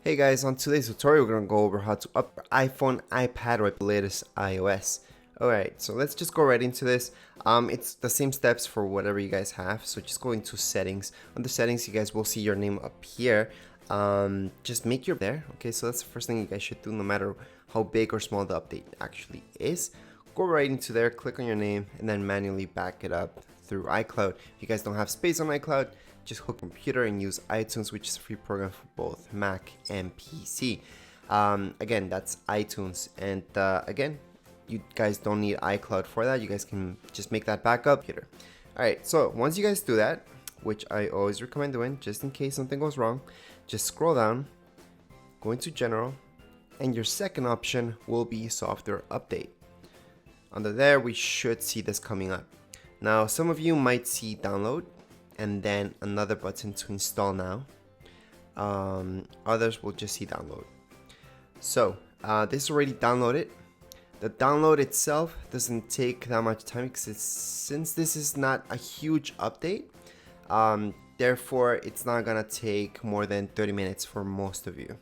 Hey guys, on today's tutorial we're going to go over how to update iPhone, iPad, or the latest iOS. Alright, so let's just go right into this. It's the same steps for whatever you guys have. So just go into settings. Under settings you guys will see your name up here. Just make your there. Okay, so that's the first thing you guys should do no matter how big or small the update actually is. Go right into there, click on your name, and then manually back it up through iCloud. If you guys don't have space on iCloud, just hook a computer and use iTunes, which is a free program for both Mac and PC. Again, that's iTunes, and again, you guys don't need iCloud for that. You guys can just make that backup here. Alright, so once you guys do that, which I always recommend doing just in case something goes wrong, just scroll down, go into General, and your second option will be Software Update. Under there, we should see this coming up. Now, some of you might see Download, and then another button to install now. Others will just see download. So this is already downloaded. The download itself doesn't take that much time since this is not a huge update. Therefore, it's not gonna take more than 30 minutes for most of you.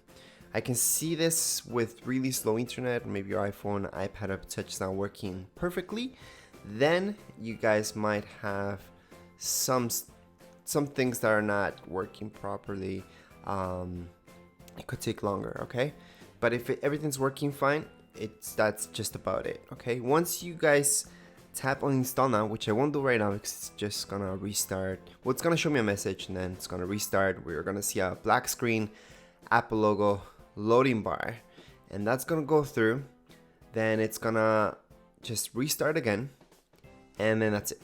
I can see this with really slow internet, maybe your iPhone, iPad, or touch is not working perfectly. Then you guys might have some things that are not working properly. It could take longer, okay? But if everything's working fine, that's just about it, okay? Once you guys tap on install now, which I won't do right now because it's just gonna restart. Well, it's gonna show me a message and then it's gonna restart. We're gonna see a black screen, Apple logo, loading bar, and that's gonna go through. Then it's gonna just restart again, and then that's it.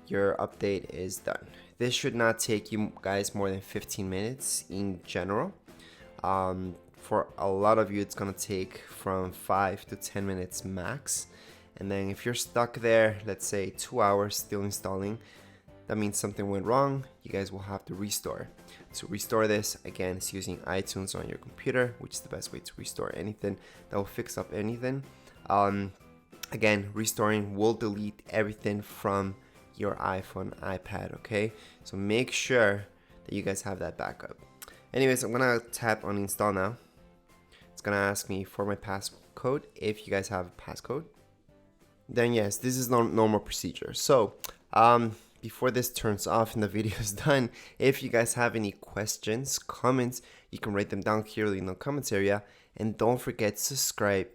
Your update is done. This should not take you guys more than 15 minutes in general. For a lot of you, it's gonna take from 5 to 10 minutes max. And then if you're stuck there, let's say 2 hours still installing, that means something went wrong. You guys will have to restore. To restore this, again, it's using iTunes on your computer, which is the best way to restore anything that will fix up anything. Again, restoring will delete everything from your iPhone, iPad, okay? So make sure that you guys have that backup. Anyways, I'm gonna tap on install now. It's gonna ask me for my passcode. If you guys have a passcode, then yes, this is normal procedure. So before this turns off and the video is done, if you guys have any questions, comments, you can write them down here in the comments area, and don't forget to subscribe